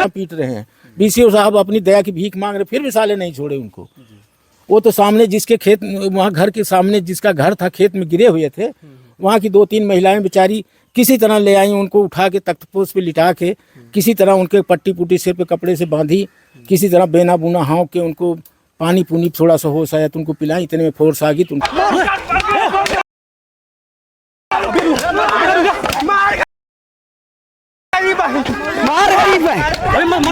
पीट रहे हैं। बीसीओ साहब अपनी दया की भीख मांग रहे, फिर भी साले नहीं छोड़े उनको। वो तो सामने जिसके खेत, वहाँ घर के सामने जिसका घर था, खेत में गिरे हुए थे, वहाँ की 2-3 महिलाएं बेचारी किसी तरह ले आई, उनको उठा के तख्तपोश पे लिटा के किसी तरह उनके पट्टी पुट्टी सिर पे कपड़े से बांधी, किसी तरह बेना बुना हाँव के उनको पानी पुनी थोड़ा सा होश आया तो उनको पिलाई। इतने में फोर्स आ गई तो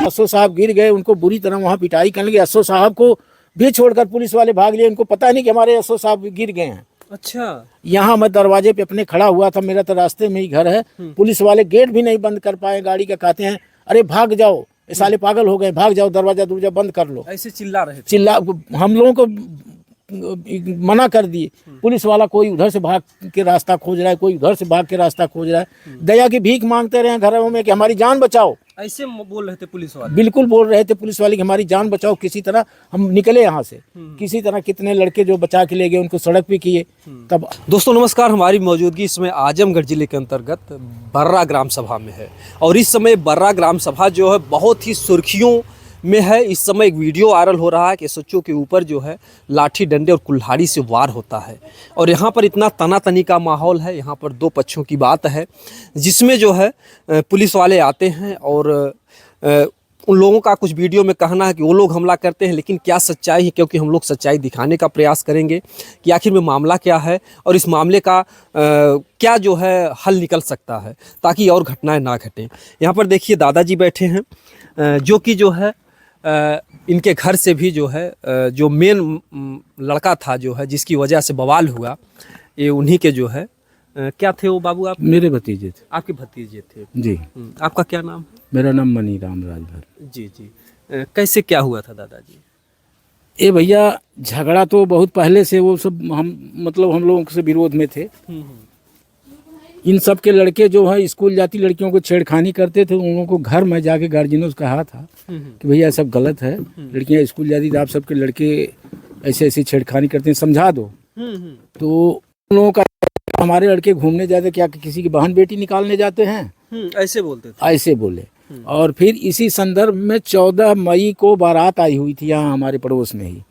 एसओ साहब गिर गए, उनको बुरी तरह वहाँ पिटाई करने लगे। एसओ साहब को भी छोड़कर पुलिस वाले भाग लिए, उनको पता नहीं कि हमारे एसओ साहब गिर गए हैं। अच्छा, यहाँ मैं दरवाजे पे अपने खड़ा हुआ था, मेरा तो रास्ते में ही घर है। पुलिस वाले गेट भी नहीं बंद कर पाए गाड़ी का, कहते हैं अरे भाग जाओ, ये साले पागल हो गए, भाग जाओ, दरवाजा दुर्जा बंद कर लो। ऐसे चिल्ला रहे थे। चिल्ला हम लोगों को मना कर दिए। पुलिस वाला कोई उधर से भाग के रास्ता खोज रहा है, कोई उधर से भाग के रास्ता खोज रहा है। दया की भीख मांगते रहे घरों में कि हमारी जान बचाओ। ऐसे बोल रहे थे पुलिस वाले? बिल्कुल बोल रहे थे पुलिस वाले कि हमारी जान बचाओ, किसी तरह हम निकले यहाँ से। किसी तरह कितने लड़के जो बचा के ले गए उनको सड़क पे किए। तब दोस्तों नमस्कार, हमारी मौजूदगी इसमें आजमगढ़ जिले के अंतर्गत बर्रा ग्राम सभा में है और इस समय बर्रा ग्राम सभा जो है बहुत ही सुर्खियों में है। इस समय एक वीडियो वायरल हो रहा है कि एसएचओ के ऊपर जो है लाठी डंडे और कुल्हाड़ी से वार होता है और यहाँ पर इतना तनातनी का माहौल है। यहाँ पर दो पक्षों की बात है जिसमें जो है पुलिस वाले आते हैं और उन लोगों का कुछ वीडियो में कहना है कि वो लोग हमला करते हैं, लेकिन क्या सच्चाई है, क्योंकि हम लोग सच्चाई दिखाने का प्रयास करेंगे कि आखिर में मामला क्या है और इस मामले का क्या जो है हल निकल सकता है ताकि और घटनाएं ना घटें। यहाँ पर देखिए दादाजी बैठे हैं जो कि जो है इनके घर से भी जो है जो मेन लड़का था जो है जिसकी वजह से बवाल हुआ, ये उन्हीं के जो है क्या थे वो बाबू? आप मेरे भतीजे थे। आपके भतीजे थे जी। आपका क्या नाम? मेरा नाम मनीराम राजभर। जी जी। कैसे क्या हुआ था दादाजी? ए भैया, झगड़ा तो बहुत पहले से वो सब हम लोगों से विरोध में थे। इन सब के लड़के जो है स्कूल जाती लड़कियों को छेड़खानी करते थे। उन लोगों को घर में जाके गार्जियनों से कहा था कि भैया सब गलत है, लड़कियां स्कूल जाती तो आप सबके लड़के ऐसे ऐसे छेड़खानी करते हैं, समझा दो। तो उन लोगों का हमारे लड़के घूमने जाते, क्या किसी की बहन बेटी निकालने जाते हैं, ऐसे बोलते थे। ऐसे बोले। और फिर इसी संदर्भ में 14 मई को बारात आई हुई थी यहाँ हमारे पड़ोस में ही।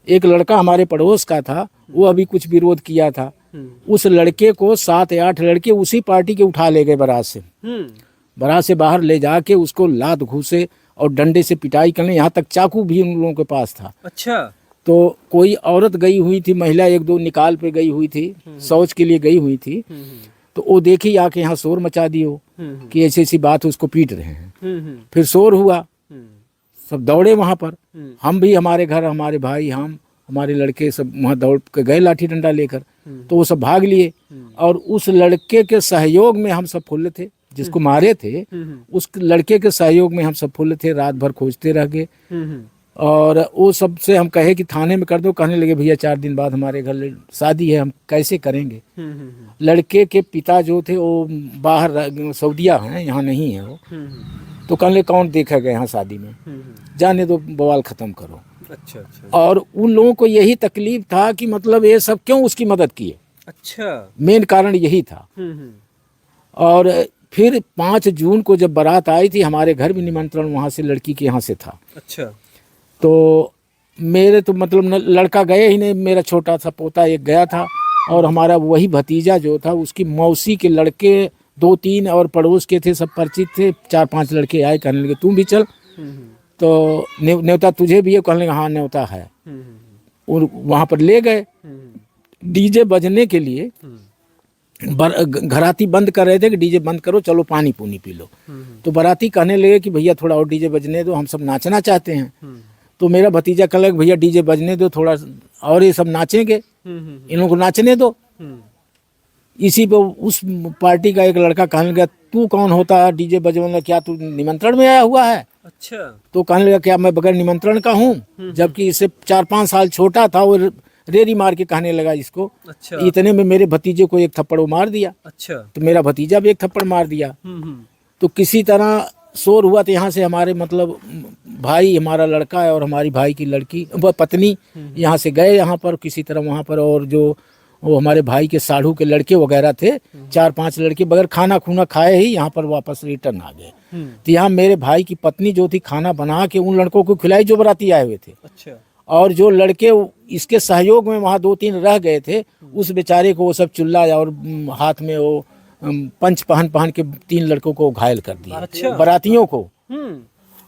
एक लड़का हमारे पड़ोस का था, वो अभी कुछ विरोध किया था। उस लड़के को 7 या 8 लड़के उसी पार्टी के उठा ले गए बारात से। बारात से बाहर ले जाके उसको लात घूसे और डंडे से पिटाई करने, यहाँ तक चाकू भी उन लोगों के पास था। अच्छा। तो कोई औरत गई हुई थी, महिला 1-2 निकाल पे गई हुई थी, शौच के लिए गई हुई थी। तो वो देखी आके यहाँ शोर मचा दियो कि ऐसी ऐसी बात, उसको पीट रहे हैं। फिर शोर हुआ, सब दौड़े वहाँ पर। हम भी, हमारे घर हमारे भाई, हमारे लड़के सब वहाँ दौड़ के गए लाठी डंडा लेकर। तो वो सब भाग लिए और उस लड़के के सहयोग में हम सब फुल थे, जिसको मारे थे उस लड़के के सहयोग में हम सब फुल थे। रात भर खोजते रह गए और वो सबसे हम कहे कि थाने में कर दो। कहने लगे भैया 4 दिन बाद हमारे घर शादी है, हम कैसे करेंगे। लड़के के पिता जो थे वो बाहर सऊदिया हैं, यहाँ नहीं है वो। तो कहने लगे कौन देखेगा यहाँ शादी में, जाने दो, बवाल ख़त्म करो। अच्छा अच्छा। और उन लोगों को यही तकलीफ था कि मतलब ये सब क्यों उसकी मदद किए। अच्छा। मेन कारण यही था। और फिर 5 जून को जब बारात आई थी, हमारे घर भी निमंत्रण वहाँ से लड़की के यहाँ से था। अच्छा। तो मेरे तो मतलब लड़का गए ही नहीं, मेरा छोटा सा पोता एक गया था और हमारा वही भतीजा जो था उसकी मौसी के लड़के 2-3 और पड़ोस के थे, सब परिचित थे। 4-5 लड़के आए, कहने लगे तुम भी चल। तो न्योता तुझे भी है? कहने लगे हाँ न्योता है। और वहाँ पर ले गए। डीजे बजने के लिए घराती बंद कर रहे थे कि डीजे बंद करो, चलो पानी पूनी पी लो। तो बाराती कहने लगे कि भैया थोड़ा और डीजे बजने दो, हम सब नाचना चाहते हैं। तो मेरा भतीजा कह लगा भैया डीजे बजने दो थोड़ा और, ये सब नाचेंगे, इन लोगों को नाचने दो। इसी पे उस पार्टी का एक लड़का कहने लगा तू कौन होता है डीजे बजवाने, क्या तू निमंत्रण में आया हुआ है? अच्छा। तो कहने लगा क्या मैं बगैर निमंत्रण का हूँ? जबकि इससे 4-5 साल छोटा था। वो रेरी मार के कहने लगा इसको। अच्छा। इतने में मेरे भतीजे को एक थप्पड़ मार दिया। अच्छा। तो मेरा भतीजा भी एक थप्पड़ मार दिया। तो किसी तरह शोर हुआ तो यहाँ से हमारे मतलब भाई, हमारा लड़का है और हमारी भाई की लड़की वह पत्नी यहाँ से गए यहाँ पर किसी तरह वहाँ पर, और जो वो हमारे भाई के साढ़ू के लड़के वगैरह थे, 4-5 लड़के बगैर खाना खूना खाए ही यहाँ पर वापस रिटर्न आ गए। तो यहाँ मेरे भाई की पत्नी जो थी खाना बना के उन लड़कों को खिलाई जो बाराती आए हुए थे। अच्छा। और जो लड़के इसके सहयोग में वहाँ 2-3 रह गए थे, उस बेचारे को वो सब चुल्ला और हाथ में वो पंच पहन के 3 लड़कों को घायल कर दिया। अच्छा। बारातियों को।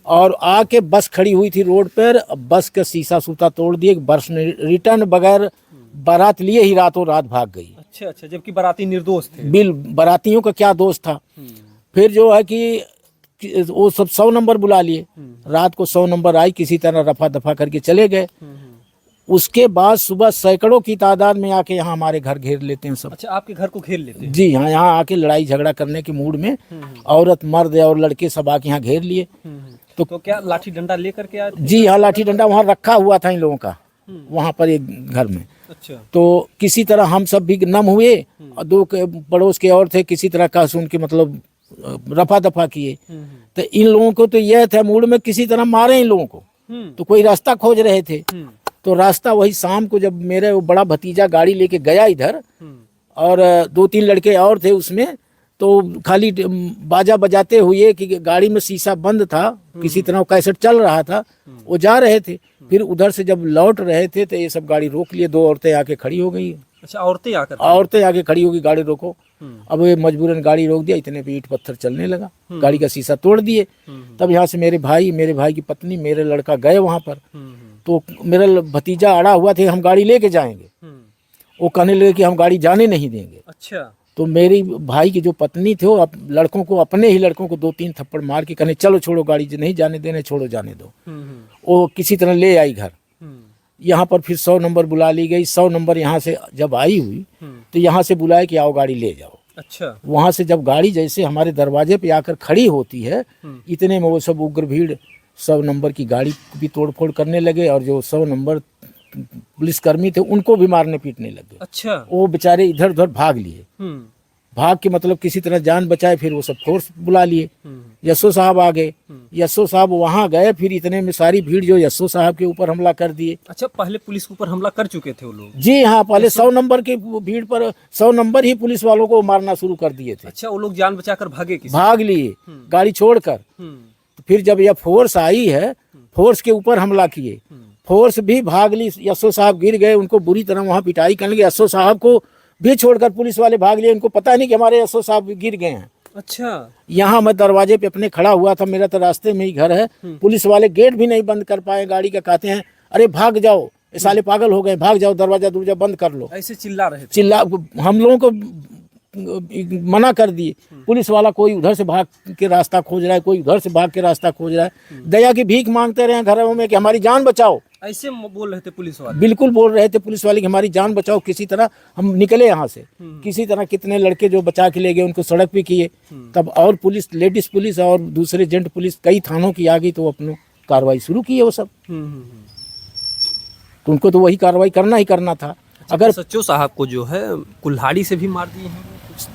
और आके बस खड़ी हुई थी रोड पर, बस का शीशा सूता तोड़ दिए, बस ने रिटर्न बगैर बारात लिए ही रातों रात भाग गई। अच्छा अच्छा, जबकि बाराती निर्दोष थे। बारातियों का क्या दोष था। फिर जो है कि वो सब 100 नंबर बुला लिए, रात को 100 नंबर आई, किसी तरह रफा दफा करके चले गए। उसके बाद सुबह सैकड़ों की तादाद में आके यहाँ हमारे घर घेर लेते हैं सब। अच्छा, आपके घर को घेर लेते हैं? जी हाँ, यहाँ आके लड़ाई झगड़ा करने के मूड में औरत मर्द और लड़के सब आके यहाँ घेर लिए। तो क्या लाठी डंडा लेकर के आए थे? जी हाँ, लाठी डंडा वहाँ रखा हुआ था इन लोगों का, वहाँ पर एक घर में। अच्छा। तो किसी तरह हम सब भी नम हुए और 2 पड़ोस के और थे, किसी तरह का सुन के मतलब रफा दफा किए। तो इन लोगों को तो यह था मूड में किसी तरह मारे इन लोगों को, तो कोई रास्ता खोज रहे थे। तो रास्ता वही शाम को जब मेरे वो बड़ा भतीजा गाड़ी लेके गया इधर, और 2-3 लड़के और थे उसमें, तो खाली बाजा बजाते हुए कि गाड़ी में शीशा बंद था, किसी तरह कैसेट चल रहा था, वो जा रहे थे। फिर उधर से जब लौट रहे थे तो ये सब गाड़ी रोक लिए, 2 औरतें आके खड़ी हो गई। अच्छा, औरतें आके खड़ी होगी, गाड़ी रोको। अब ये मजबूरन गाड़ी रोक दिया, इतने पे ईंट पत्थर चलने लगा, गाड़ी का शीशा तोड़ दिए। तब यहाँ से मेरे भाई की पत्नी, मेरे लड़का गए वहाँ पर। तो मेरा भतीजा अड़ा हुआ थे, हम गाड़ी लेके जाएंगे। वो कहने लगे कि हम गाड़ी जाने नहीं देंगे। अच्छा। तो मेरी भाई की जो पत्नी थे वो लड़कों को, अपने ही लड़कों को 2-3 थप्पड़ मार के कहने चलो छोड़ो, गाड़ी नहीं जाने देने, छोड़ो जाने दो। वो किसी तरह ले आई घर। यहाँ पर फिर 100 नंबर बुला ली गई। 100 नंबर यहाँ से जब आई हुई तो यहाँ से बुलाए कि आओ गाड़ी ले जाओ। अच्छा। वहाँ से जब गाड़ी जैसे हमारे दरवाजे पे आकर खड़ी होती है, इतने में वो सब उग्र भीड़ 100 नंबर की गाड़ी भी तोड़फोड़ करने लगे, और जो 100 नंबर पुलिसकर्मी थे उनको भी मारने पीटने लगे। अच्छा। वो बेचारे इधर उधर भाग लिए। भाग के मतलब किसी तरह जान बचाए। फिर वो सब फोर्स बुला लिए। यशो साहब आ गए। यशो साहब वहाँ गए, फिर इतने में सारी भीड़ जो यशो साहब के ऊपर हमला कर दिए। अच्छा, पहले पुलिस के ऊपर हमला कर चुके थे वो लोग? जी हाँ, पहले 100 नंबर की भीड़ पर 100 नंबर ही पुलिस वालों को मारना शुरू कर दिए थे। अच्छा, वो लोग जान बचाकर भाग लिए गाड़ी छोड़कर। फिर जब यह फोर्स आई है, फोर्स के ऊपर हमला किए, फोर्स भी भाग ली। यशो साहब गिर गए, उनको बुरी तरह वहाँ पिटाई करने लगे। यशो साहब को भी छोड़कर पुलिस वाले भाग लिए, इनको पता नहीं कि हमारे यशो साहब गिर गए हैं। अच्छा। यहाँ मैं दरवाजे पे अपने खड़ा हुआ था, मेरा तो रास्ते में ही घर है। पुलिस वाले गेट भी नहीं बंद कर पाए गाड़ी का, कहते हैं अरे भाग जाओ, ये साले पागल हो गए, भाग जाओ, दरवाजा बंद कर लो। ऐसे चिल्ला रहे थे। हम लोगों को मना कर दिए। पुलिस वाला कोई उधर से भाग के रास्ता खोज रहा है, कोई उधर से भाग के रास्ता खोज रहा है। दया की भीख मांगते रहे घरों में कि हमारी जान बचाओ। ऐसे बोल रहे थे पुलिस वाले? बिल्कुल बोल रहे थे पुलिस वाले कि हमारी जान बचाओ, किसी तरह हम निकले यहाँ से। किसी तरह कितने लड़के जो बचा के ले गए उनको सड़क भी किए। तब और पुलिस, लेडीज पुलिस और दूसरे जेंट पुलिस कई थानों की आ गई, तो अपनी कार्रवाई शुरू की है वो सब। तो उनको तो वही कार्रवाई करना ही करना था। अगर सच्चो साहब को जो है कुल्हाड़ी से भी मार दिए हैं?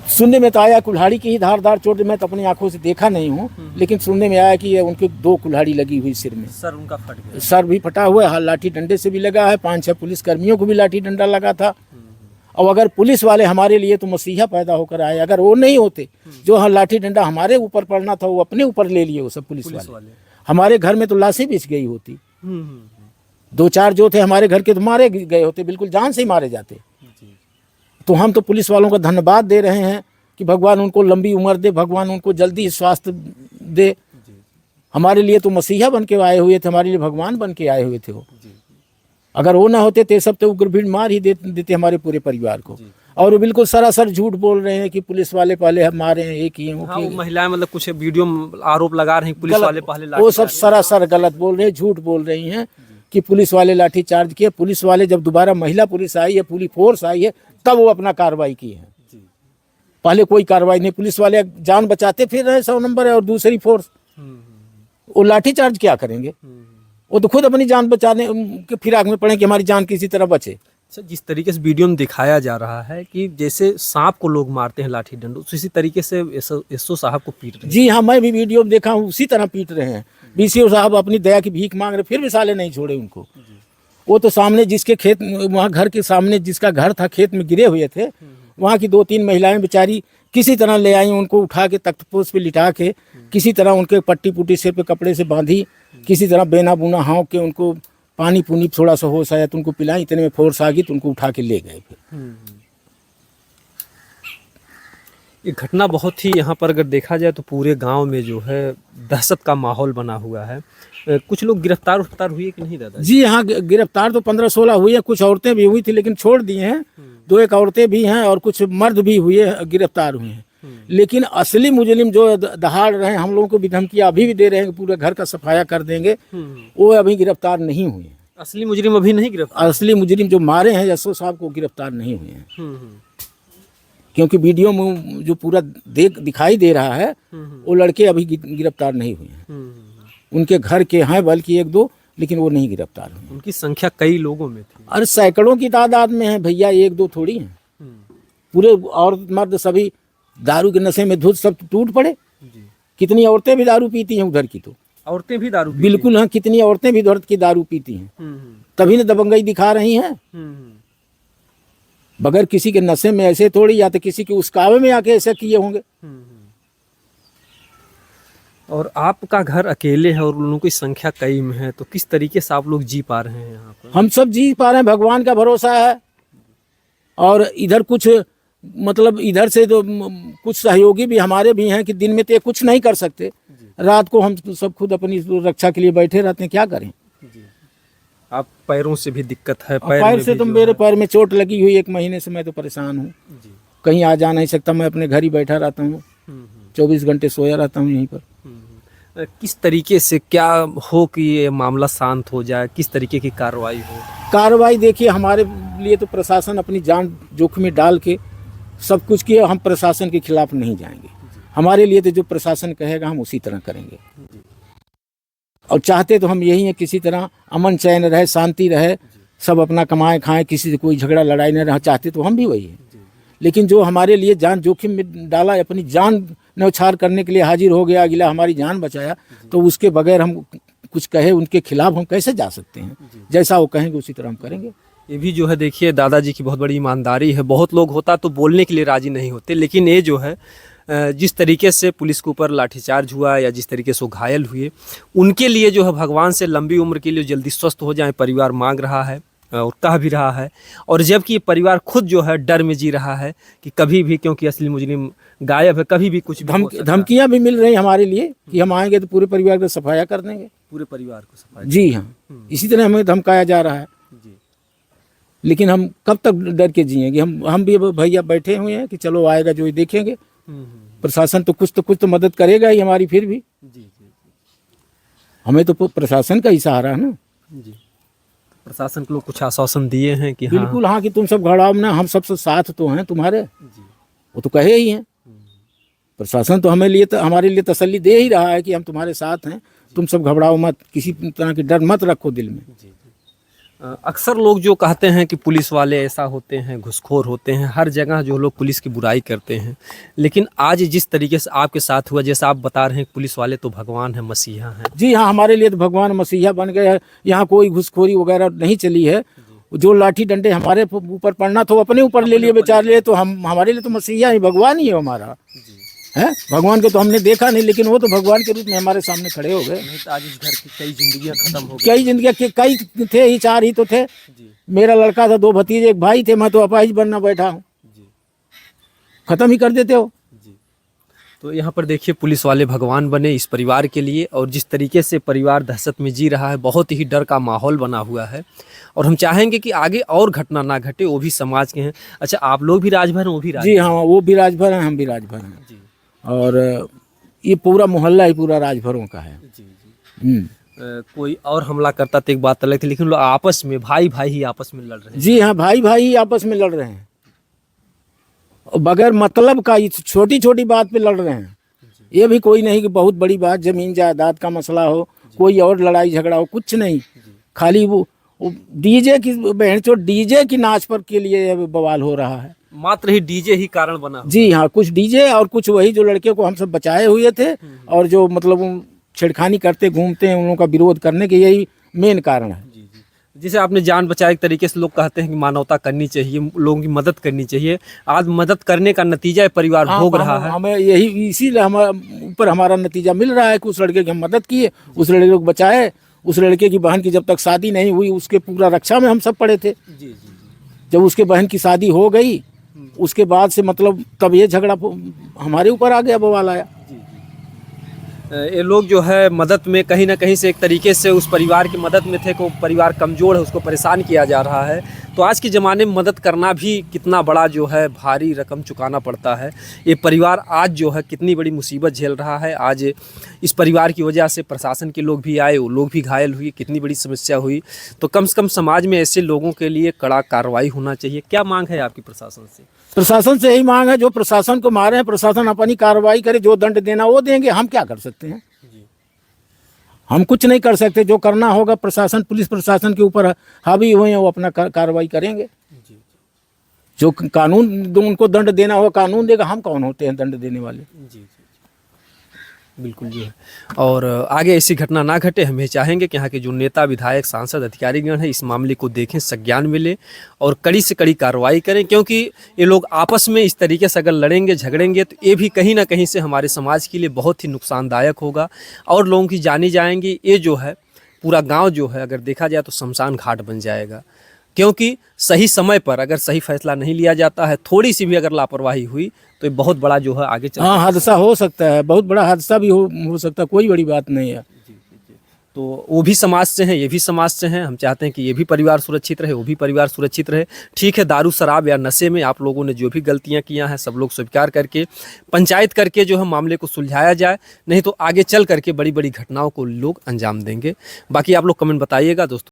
सुनने में तो आया कुल्हाड़ी की ही धारदार चोट, मैं तो अपनी आंखों से देखा नहीं हूँ, लेकिन सुनने में आया कि उनके 2 कुल्हाड़ी लगी हुई सिर में। सर उनका फट गया? सर भी फटा हुआ है, लाठी डंडे से भी लगा है। 5-6 पुलिस कर्मियों को भी लाठी डंडा लगा था। और अगर पुलिस वाले हमारे लिए तो मसीहा पैदा होकर आए, अगर वो नहीं होते, जो लाठी डंडा हमारे ऊपर पड़ना था वो अपने ऊपर ले लिए वो सब पुलिस वाले। हमारे घर में तो लाशें बिछ गई होती। 2-4 जो थे हमारे घर के तो मारे गए होते, बिल्कुल जान से ही मारे जाते। तो हम तो पुलिस वालों का धन्यवाद दे रहे हैं कि भगवान उनको लंबी उम्र दे, भगवान उनको जल्दी स्वास्थ्य दे। हमारे लिए तो मसीहा बन के आए हुए थे, हमारे लिए भगवान बन के आए हुए थे वो। अगर वो ना होते तो सब तो उग्र भीड़ मार ही देते हमारे पूरे परिवार को। और वो बिल्कुल सरासर झूठ बोल रहे हैं कि पुलिस वाले पहले मारे हैं, एक ही वो महिलाएं मतलब कुछ वीडियो आरोप लगा रही हैं पुलिस वाले पहले, वो सब सरासर गलत बोल रहे हैं, झूठ बोल रही हैं कि पुलिस वाले लाठी चार्ज किए। पुलिस वाले जब दोबारा महिला पुलिस आई है, पुलिस फोर्स आई है, तब वो अपना कार्रवाई की है। पहले कोई कार्रवाई नहीं, पुलिस वाले जान बचाते फिर रहे 100 नंबर है और दूसरी फोर्स, वो लाठी चार्ज क्या करेंगे? वो तो खुद अपनी जान बचाने के फिराक में पड़े कि हमारी जान किसी तरह बचे। अच्छा, जिस तरीके से वीडियो में दिखाया जा रहा है कि जैसे सांप को लोग मारते हैं लाठी डंडों, तो इसी तरीके से एसओ साहब को पीट रहे हैं। जी हाँ, मैं भी वीडियो में देखा हूँ, उसी तरह पीट रहे हैं। बीसीओ साहब अपनी दया की भीख मांग रहे, फिर भी साले नहीं छोड़े उनको। वो तो सामने जिसके खेत, वहाँ घर के सामने जिसका घर था, खेत में गिरे हुए थे, वहाँ की 2-3 महिलाएं बेचारी किसी तरह ले आई, उनको उठा के तख्तपोश पे लिटा के किसी तरह उनके पट्टी पुट्टी सिर पे कपड़े से बांधी, किसी तरह बेना बुना हाँक के उनको पानी पुनी थोड़ा सा होश आया तो उनको पिलाई, इतने में फोर्स आ गई तो उनको उठा के ले गए फिर। ये घटना बहुत ही, यहाँ पर अगर देखा जाए तो पूरे गांव में जो है दहशत का माहौल बना हुआ है। कुछ लोग गिरफ्तार हुए कि नहीं दादा? जी हाँ, गिरफ्तार तो 15-16 हुई है, कुछ औरतें भी हुई थी लेकिन छोड़ दिए हैं। 2-1 औरतें भी हैं और कुछ मर्द भी हुए, गिरफ्तार हुए हैं। लेकिन असली मुजरिम जो दहाड़ रहे हैं, हम लोगों को भी धमकियां अभी भी दे रहे हैं कि पूरे घर का सफाया कर देंगे, वो अभी गिरफ्तार नहीं हुए हैं। असली मुजरिम अभी नहीं गिरफ्तार? असली मुजरिम जो मारे हैं एसओ साहब को गिरफ्तार नहीं हुए हैं। क्योंकि वीडियो में जो पूरा दिखाई दे रहा है, वो लड़के अभी गिरफ्तार नहीं हुए हैं। उनके घर के हैं बल्कि 1-2, लेकिन वो नहीं गिरफ्तार हुए। उनकी संख्या कई लोगों में थी। अरे सैकड़ों की तादाद में है भैया, 1-2 थोड़ी हैं। पूरे औरत मर्द सभी दारू के नशे में धुत सब टूट पड़े। कितनी औरतें भी दारू पीती हैं उधर की, तो औरतें भी दारू पीती बिल्कुल हाँ, कितनी औरतें भी उधर की दारू पीती हैं, तभी ना दबंगई दिखा रही हैं। बगैर किसी के नशे में ऐसे थोड़ी, या तो किसी के उस्कावे में आके ऐसे किए होंगे। और आपका घर अकेले है और उन लोगों की संख्या कई में है, तो किस तरीके से आप लोग जी पा रहे हैं यहाँ पर? हम सब जी पा रहे हैं, भगवान का भरोसा है। और इधर कुछ मतलब इधर से तो कुछ सहयोगी भी हमारे भी हैं कि दिन में तो ये कुछ नहीं कर सकते, रात को हम सब खुद अपनी रक्षा के लिए बैठे रहते हैं, क्या करें। आप पैरों से भी दिक्कत है? पैर से तो मेरे पैर में चोट लगी हुई 1 महीने से, मैं तो परेशान हूँ, कहीं आ जा नहीं सकता। मैं अपने घर ही बैठा रहता हूँ, 24 घंटे सोया रहता हूँ यहीं पर। किस तरीके से क्या हो कि ये मामला शांत हो जाए, किस तरीके की कार्रवाई हो? कार्रवाई देखिए, हमारे लिए तो प्रशासन अपनी जान जोखिम में डाल के सब कुछ किया, हम प्रशासन के खिलाफ नहीं जाएंगे। हमारे लिए तो जो प्रशासन कहेगा हम उसी तरह करेंगे। और चाहते तो हम यही है, किसी तरह अमन चैन रहे, शांति रहे, सब अपना कमाए खाएं, किसी से कोई झगड़ा लड़ाई न रहा, चाहते तो हम भी वही है। लेकिन जो हमारे लिए जान जोखिम में डाला, अपनी जान न्यौछावर करने के लिए हाजिर हो गया, अगला हमारी जान बचाया, तो उसके बगैर हम कुछ कहे उनके खिलाफ हम कैसे जा सकते हैं? जैसा वो कहेंगे उसी तरह हम करेंगे। ये भी जो है देखिए दादाजी की बहुत बड़ी ईमानदारी है। बहुत लोग होता तो बोलने के लिए राजी नहीं होते, लेकिन ये जो है जिस तरीके से पुलिस के ऊपर लाठीचार्ज हुआ या जिस तरीके से वो घायल हुए, उनके लिए जो है भगवान से लंबी उम्र के लिए जल्दी स्वस्थ हो जाए परिवार मांग रहा है और कह भी रहा है। और जबकि ये परिवार खुद जो है डर में जी रहा है कि कभी भी, क्योंकि असली मुजरिम गायब है, कभी भी कुछ भी धमकियां भी मिल रही हमारे लिए कि हम आएंगे तो पूरे परिवार का सफाया कर देंगे, पूरे परिवार को सफाया। जी हाँ, इसी तरह हमें धमकाया जा रहा है। लेकिन हम कब तक डर के जिएंगे? हम भी भैया बैठे हुए हैं कि चलो आएगा जो देखेंगे। प्रशासन तो कुछ तो मदद करेगा ही हमारी, फिर भी हमें तो प्रशासन का ही सहारा है ना। जी, प्रशासन के लोग कुछ आश्वासन दिए हैं कि बिल्कुल हाँ, कि तुम सब घबराओ ना, हम सबसे साथ तो हैं तुम्हारे, वो तो कहे ही हैं। प्रशासन तो हमारे लिए तसल्ली दे ही रहा है कि हम तुम्हारे साथ हैं, तुम सब घबराओ मत, किसी तरह की डर मत रखो दिल में। अक्सर लोग जो कहते हैं कि पुलिस वाले ऐसा होते हैं, घुसखोर होते हैं, हर जगह जो लोग पुलिस की बुराई करते हैं, लेकिन आज जिस तरीके से आपके साथ हुआ, जैसा आप बता रहे हैं, पुलिस वाले तो भगवान है, मसीहा हैं। जी हाँ, हमारे लिए तो भगवान मसीहा बन गए हैं। यहाँ कोई घुसखोरी वगैरह नहीं चली है। जो लाठी डंडे हमारे ऊपर पड़ना तो अपने ऊपर ले लिए बेचारे, तो हमारे लिए तो मसीहा ही, भगवान ही है हमारा है। भगवान को तो हमने देखा नहीं, लेकिन वो तो भगवान के रूप में हमारे सामने खड़े हो गए। तो आज इस घर की कई जिंदगियां खत्म हो गई। कई जिंदगियां, कई थे ही, 4 ही तो थे। मेरा लड़का था, 2 भतीजे, 1 भाई थे, मैं तो अपाहिज बनना बैठा हूँ। खत्म ही कर देते हो। तो यहाँ पर देखिए, पुलिस वाले भगवान बने इस परिवार के लिए, और जिस तरीके से परिवार दहशत में जी रहा है, बहुत ही डर का माहौल बना हुआ है। और हम चाहेंगे कि आगे और घटना ना घटे, वो भी समाज के हैं। अच्छा, आप लोग भी राजभर हैं? वो भी जी हाँ, वो भी राजभर हैं, हम भी राजभर हैं। और ये पूरा मोहल्ला ही पूरा राजभरों का है। कोई और हमला करता तो एक बात अलग थी, लेकिन लोग आपस में भाई ही आपस में लड़ रहे हैं। जी हाँ, भाई ही आपस में लड़ रहे हैं, बगैर मतलब का छोटी छोटी बात पे लड़ रहे हैं। ये भी कोई नहीं कि बहुत बड़ी बात, जमीन जायदाद का मसला हो, कोई और लड़ाई झगड़ा हो, कुछ नहीं। खाली वो डीजे की बहनचोद डीजे की नाच पर के लिए बवाल हो रहा है। मात्र ही डीजे ही कारण बना। जी हाँ, कुछ डीजे और कुछ वही जो लड़के को हम सब बचाए हुए थे और जो मतलब छेड़खानी करते घूमते हैं, उन लोगों का विरोध करने के यही मेन कारण है। जी जी, जिसे आपने जान बचाए, एक तरीके से लोग कहते हैं कि मानवता करनी चाहिए, लोगों की मदद करनी चाहिए। आज मदद करने का नतीजा परिवार भोग रहा है। हमें यही इसीलिए हमारे ऊपर हमारा नतीजा मिल रहा है कि उस लड़के की हम मदद किए, उस लड़के को बचाए। उस लड़के की बहन की जब तक शादी नहीं हुई, उसके पूरा रक्षा में हम सब पड़े थे। जी जी जी। जब उसके बहन की शादी हो गई, उसके बाद से मतलब तब ये झगड़ा हमारे ऊपर आ गया, बवाल आया। ये लोग जो है मदद में कहीं ना कहीं से एक तरीके से उस परिवार की मदद में थे, को परिवार कमज़ोर है, उसको परेशान किया जा रहा है। तो आज के ज़माने में मदद करना भी कितना बड़ा जो है भारी रकम चुकाना पड़ता है। ये परिवार आज जो है कितनी बड़ी मुसीबत झेल रहा है। आज इस परिवार की वजह से प्रशासन के लोग भी आए, वो लोग भी घायल हुए, कितनी बड़ी समस्या हुई। तो कम से कम समाज में ऐसे लोगों के लिए कड़ा कार्रवाई होना चाहिए। क्या मांग है आपकी प्रशासन से? प्रशासन से यही मांग है, जो प्रशासन को मारे हैं प्रशासन अपनी कार्रवाई करे, जो दंड देना वो देंगे। हम क्या कर सकते हैं? हम कुछ नहीं कर सकते। जो करना होगा प्रशासन, पुलिस प्रशासन के ऊपर हावी हुए हैं, वो अपना कार्रवाई करेंगे। जो कानून उनको दंड देना होगा कानून देगा। हम कौन होते हैं दंड देने वाले? जी बिल्कुल जी है। और आगे ऐसी घटना ना घटे, हम ये चाहेंगे कि यहाँ के जो नेता, विधायक, सांसद, अधिकारीगण हैं इस मामले को देखें, संज्ञान में लें और कड़ी से कड़ी कार्रवाई करें। क्योंकि ये लोग आपस में इस तरीके से अगर लड़ेंगे झगड़ेंगे तो ये भी कहीं ना कहीं से हमारे समाज के लिए बहुत ही नुकसानदायक होगा और लोगों की जानी जाएंगी। ये जो है पूरा गाँव जो है अगर देखा जाए तो शमशान घाट बन जाएगा। क्योंकि सही समय पर अगर सही फैसला नहीं लिया जाता है, थोड़ी सी भी अगर लापरवाही हुई तो ये बहुत बड़ा जो है आगे चल हादसा हो सकता है, बहुत बड़ा हादसा भी हो सकता है। कोई बड़ी बात नहीं है। तो वो भी समाज से हैं, ये भी समाज से हैं। हम चाहते हैं कि ये भी परिवार सुरक्षित रहे, वो भी परिवार सुरक्षित रहे। ठीक है, दारू शराब या नशे में आप लोगों ने जो भी गलतियां किया हैं सब लोग स्वीकार करके पंचायत करके जो है मामले को सुलझाया जाए, नहीं तो आगे चल करके बड़ी बड़ी घटनाओं को लोग अंजाम देंगे। बाकी आप लोग कमेंट बताइएगा दोस्तों।